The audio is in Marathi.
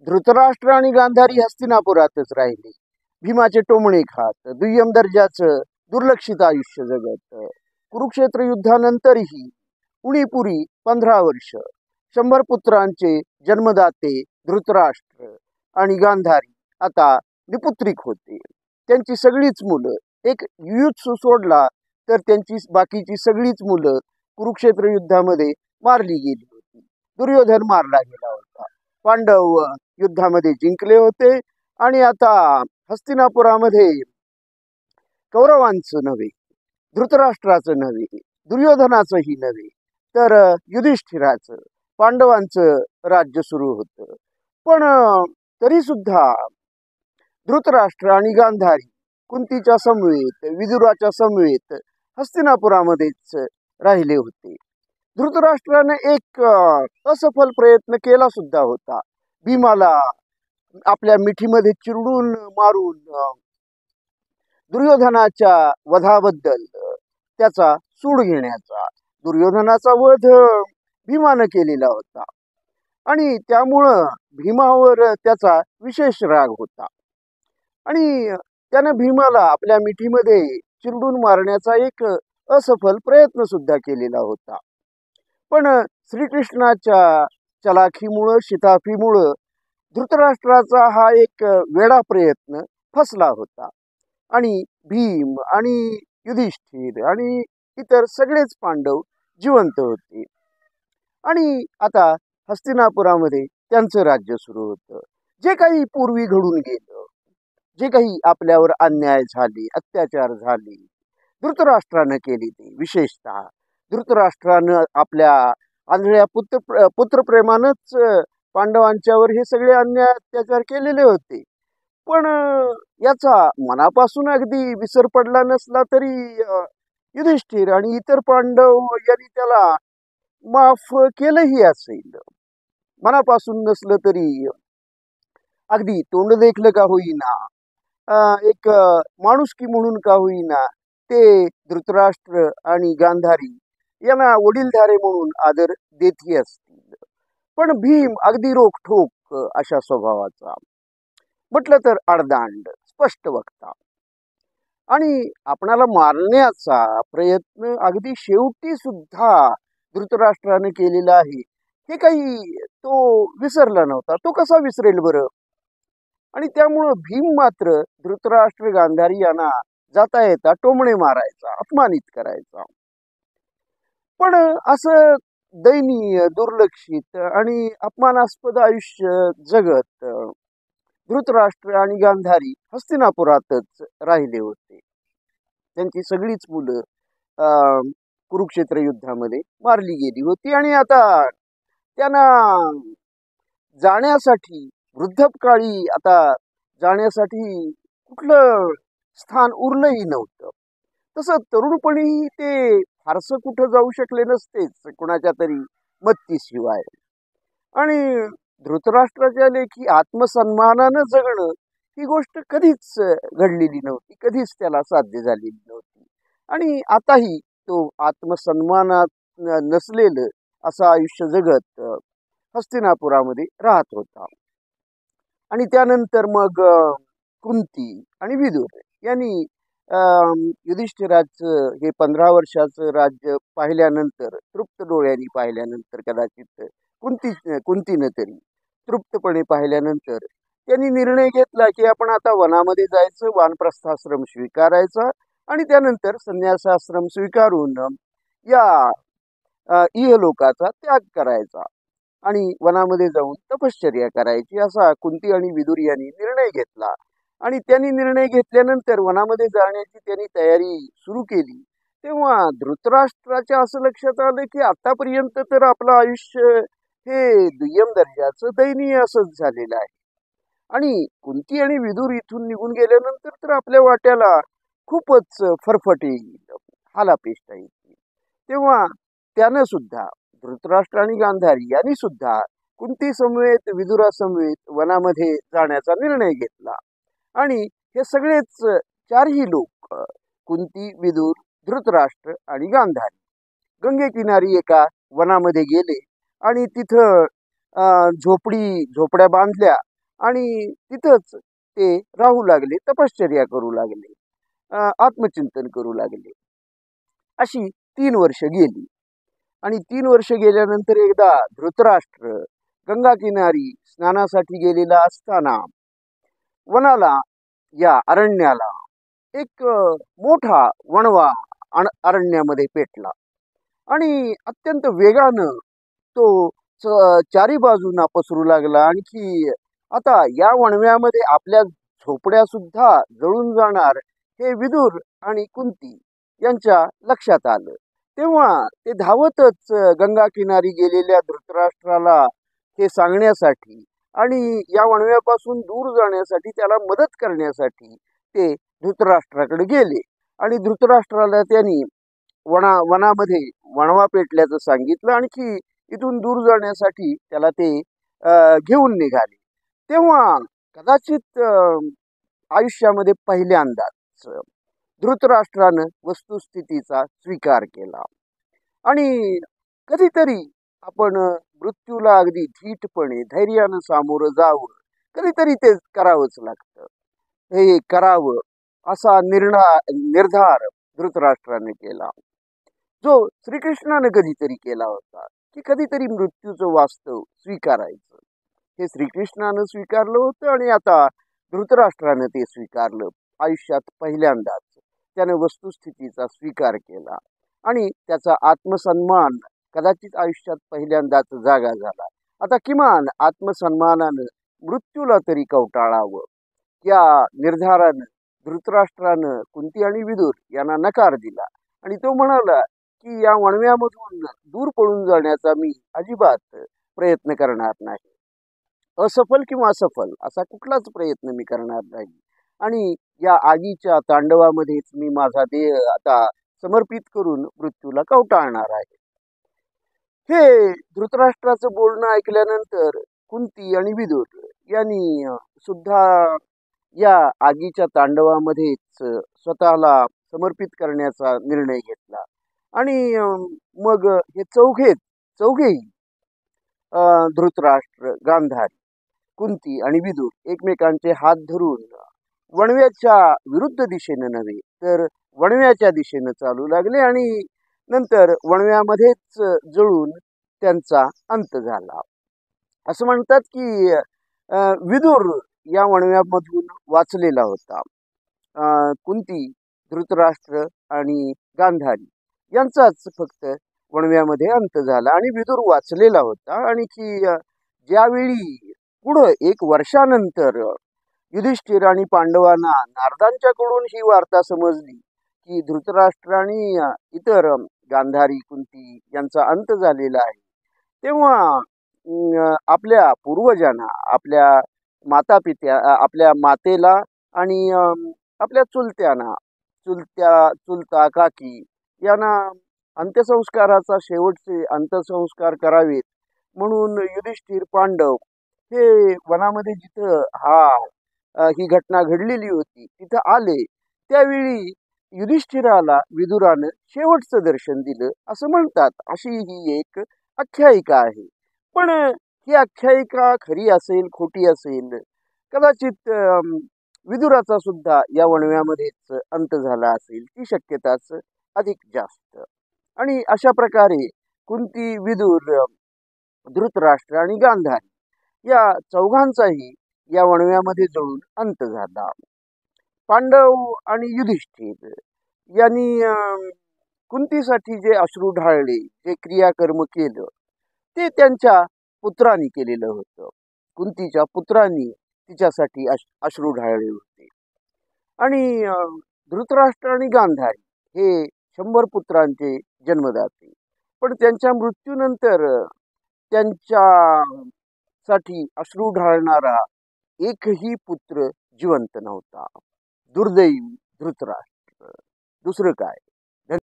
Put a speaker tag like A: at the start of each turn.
A: धृतराष्ट्र आणि गांधारी हस्तिनापुरातच राहिले. भीमाचे टोमणे खात दुय्यम दर्जाचं दुर्लक्षित आयुष्य जगत कुरुक्षेत्र युद्धानंतरही उणीपुरी 15 वर्ष 100 पुत्रांचे जन्मदाते धृतराष्ट्र आणि गांधारी आता निपुत्रिक होते. त्यांची सगळीच मुलं, एक युयुत्सु सोडला तर त्यांची बाकीची सगळीच मुलं कुरुक्षेत्र युद्धामध्ये मारली गेली होती. दुर्योधन मारला गेला होता. पांडव युद्धामध्ये जिंकले होते आणि आता हस्तिनापुरामध्ये कौरवांचं नव्हे, धृतराष्ट्राचं नव्हे, दुर्योधनाचंही नव्हे, तर युधिष्ठिराचं, पांडवांचं राज्य सुरू होतं. पण तरी सुद्धा धृतराष्ट्र आणि गांधारी कुंतीच्या समवेत, विदुराच्या समवेत हस्तिनापुरामध्येच राहिले होते. धृतराष्ट्राने एक असफल प्रयत्न केला सुद्धा होता. भीमाला आपल्या मिठीमध्ये चिरडून मारून दुर्योधनाच्या वधाबद्दल त्याचा सूड घेण्याचा. दुर्योधनाचा वध भीमानं केलेला होता आणि त्यामुळं भीमावर त्याचा विशेष राग होता आणि त्यानं भीमाला आपल्या मिठीमध्ये चिरडून मारण्याचा एक असफल प्रयत्न सुद्धा केलेला होता. पण श्रीकृष्णाच्या चलाखीमुळं, शिताफीमुळं धृतराष्ट्राचा हा एक वेडा प्रयत्न फसला होता आणि भीम आणि युधिष्ठिर आणि इतर सगळेच पांडव जिवंत होते आणि आता हस्तिनापुरामध्ये त्यांचं राज्य सुरू होतं. जे काही पूर्वी घडून गेलं, जे काही आपल्यावर अन्याय झाले, अत्याचार झाले, धृतराष्ट्रानं केले ते. विशेषतः धृतराष्ट्रानं आपल्या आंधळ्या पुत्रप्रेमानंच पांडवांच्यावर हे सगळे अन्याय अत्याचार केलेले होते. पण याचा मनापासून अगदी विसर पडला नसला तरी युधिष्ठिर आणि इतर पांडव यांनी त्याला माफ केलंही असेल. मनापासून नसलं तरी अगदी तोंड देखलं का होईना, एक माणुसकी म्हणून का होईना ते धृतराष्ट्र आणि गांधारी यांना वडीलधारे म्हणून आदर देतही असतील. पण भीम अगदी रोखठोक अशा स्वभावाचा, म्हटलं तर आडदांड, स्पष्ट वक्ता आणि आपणाला मारण्याचा प्रयत्न अगदी शेवटी सुद्धा धृतराष्ट्राने केलेला आहे. हे काही तो विसरला नव्हता. तो कसा विसरेल बरं? आणि त्यामुळं भीम मात्र धृतराष्ट्र गांधारी यांना जाता येता टोमणे मारायचा, अपमानित करायचा. पण असं दयनीय, दुर्लक्षित आणि अपमानास्पद आयुष्य जगत धृतराष्ट्र आणि गांधारी हस्तिनापुरातच राहिले होते. त्यांची सगळीच मुलं कुरुक्षेत्र युद्धामध्ये मारली गेली होती आणि आता त्यांना जाण्यासाठी, वृद्धपकाळी आता जाण्यासाठी कुठलं स्थान उरलंही नव्हतं. तसं तरुणपणीही ते फारसं कुठं जाऊ शकले नसतेच कुणाच्या तरी मत्तीशिवाय. आणि धृतराष्ट्राच्या लेखी आत्मसन्मानानं जगणं ही गोष्ट कधीच घडलेली नव्हती, कधीच त्याला साध्य झालेली नव्हती. आणि आताही तो आत्मसन्मानात नसलेलं असं आयुष्य जगत हस्तिनापुरामध्ये राहत होता. आणि त्यानंतर मग कुंती आणि विदुर यांनी युधिष्ठिराचं हे 15 वर्षाचं राज्य पाहिल्यानंतर, तृप्त डोळ्यांनी पाहिल्यानंतर, कदाचित कुंतीनं तरी तृप्तपणे पाहिल्यानंतर त्यांनी निर्णय घेतला की आपण आता वनामध्ये जायचं, वानप्रस्थाश्रम स्वीकारायचा आणि त्यानंतर संन्यासाश्रम स्वीकारून या इहलोकाचा त्याग करायचा आणि वनामध्ये जाऊन तपश्चर्या करायची, असा कुंती आणि विदुर यांनी निर्णय घेतला. आणि त्यांनी निर्णय घेतल्यानंतर वनामध्ये जाण्याची त्यांनी तयारी सुरू केली. तेव्हा धृतराष्ट्राच्या असं लक्षात आलं की आतापर्यंत तर आपलं आयुष्य हे दुय्यम दर्जाचं दयनीय असंच झालेलं आहे आणि कुंती आणि विदुर इथून निघून गेल्यानंतर तर आपल्या वाट्याला खूपच फरफट येईल, हालापेष्टा येईल. तेव्हा त्यानं सुद्धा, धृतराष्ट्र आणि गांधारी यांनी सुद्धा कुंती समवेत, विदुरा समवेत वनामध्ये जाण्याचा निर्णय घेतला. आणि हे सगळेच चारही लोक, कुंती, विदुर, धृतराष्ट्र आणि गांधारी, गंगेकिनारी एका वनामध्ये गेले आणि तिथं झोपड्या बांधल्या आणि तिथंच ते राहू लागले, तपश्चर्या करू लागले, आत्मचिंतन करू लागले. अशी 3 वर्ष गेली आणि 3 वर्ष गेल्यानंतर एकदा धृतराष्ट्र गंगा किनारी स्नानासाठी गेलेला असताना वनाला, या अरण्याला एक मोठा वणवा अरण्यामध्ये पेटला आणि अत्यंत वेगानं तो चारी बाजूंना पसरू लागला. आणखी आता या वणव्यामध्ये आपल्या झोपड्या सुद्धा जळून जाणार हे विदुर आणि कुंती यांच्या लक्षात आलं. तेव्हा ते धावतच गंगा किनारी गेलेल्या धृतराष्ट्राला हे सांगण्यासाठी आणि या वणव्यापासून दूर जाण्यासाठी, त्याला मदत करण्यासाठी ते धृतराष्ट्राकडे गेले आणि धृतराष्ट्राला त्यांनी वनामध्ये वणवा पेटल्याचं सांगितलं. आणखी इथून दूर जाण्यासाठी त्याला ते घेऊन निघाले. तेव्हा कदाचित आयुष्यामध्ये पहिल्यांदाच धृतराष्ट्रानं वस्तुस्थितीचा स्वीकार केला आणि कधीतरी आपण मृत्यूला अगदी धीटपणे धैर्यानं सामोरं जावं, कधीतरी ते करावंच लागतं. हे करावं असा निर्धार धृतराष्ट्राने केला, जो श्रीकृष्णाने कधीतरी केला होता, की कधीतरी मृत्यूचं वास्तव स्वीकारायचं. हे श्रीकृष्णानं स्वीकारलं होतं आणि आता धृतराष्ट्रानं ते स्वीकारलं. आयुष्यात पहिल्यांदाच त्याने वस्तुस्थितीचा स्वीकार केला आणि त्याचा आत्मसन्मान कदाचित आयुष्यात पहिल्यांदाच जागा झाला. आता किमान आत्मसन्मानानं मृत्यूला तरी कवटाळावं, या निर्धारानं धृतराष्ट्रानं कुंती आणि विदुर यांना नकार दिला आणि तो म्हणाला की या वणव्यामधून दूर पळून जाण्याचा मी अजिबात प्रयत्न करणार नाही. असफल किंवा सफल असा कुठलाच प्रयत्न मी करणार नाही आणि या आगीच्या तांडवामध्येच मी माझा देह आता समर्पित करून मृत्यूला कवटाळणार आहे. हे धृतराष्ट्राचं बोलणं ऐकल्यानंतर कुंती आणि विदुर यांनी सुद्धा या आगीच्या तांडवामध्येच स्वतःला समर्पित करण्याचा निर्णय घेतला आणि मग हे चौघेही धृतराष्ट्र, गांधारी, कुंती आणि विदुर एकमेकांचे हात धरून वणव्याच्या विरुद्ध दिशेनं नव्हे तर वणव्याच्या दिशेनं चालू लागले आणि नंतर वणव्यामध्येच जळून त्यांचा अंत झाला. असं म्हणतात की विदुर या वणव्यामधून वाचलेला होता. कुंती, धृतराष्ट्र आणि गांधारी यांचाच फक्त वणव्यामध्ये अंत झाला आणि विदुर वाचलेला होता. आणि की ज्यावेळी पुढं 1 वर्षानंतर युधिष्ठिर आणि पांडवांना नारदांच्याकडून ही वार्ता समजली की धृतराष्ट्र आणि इतर गांधारी, कुंती यांचा अंत झालेला आहे, तेव्हा आपल्या पूर्वजांना, आपल्या आपल्या मातेला आणि आपल्या चुलता काकी यांना अंत्यसंस्काराचा शेवटचे अंत्यसंस्कार करावेत म्हणून युधिष्ठिर, पांडव हे वनामध्ये जिथं ही घटना घडलेली होती तिथं आले. त्यावेळी युधिष्ठिराला विदुरानं शेवटचं दर्शन दिलं असं म्हणतात. अशी ही एक आख्यायिका आहे. पण ही आख्यायिका खरी असेल, खोटी असेल, कदाचित विदुराचा सुद्धा या वणव्यामध्येच अंत झाला असेल, ती शक्यताच अधिक जास्त. आणि अशा प्रकारे कुंती, विदुर, धृतराष्ट्र आणि गांधारी या चौघांचाही या वणव्यामध्ये जळून अंत झाला. पांडव आणि युधिष्ठिर यांनी कुंतीसाठी जे अश्रू ढाळले, जे क्रियाकर्म केलं, ते त्यांच्या पुत्रांनी केलेलं होतं. कुंतीच्या पुत्रांनी तिच्यासाठी अश्रू ढाळले होते. आणि धृतराष्ट्र आणि गांधारी हे 100 पुत्रांचे जन्मदाते, पण त्यांच्या मृत्यूनंतर त्यांच्यासाठी अश्रू ढाळणारा एकही पुत्र जिवंत नव्हता. दुर्दैवी धृतराष्ट्र, दुसरं काय.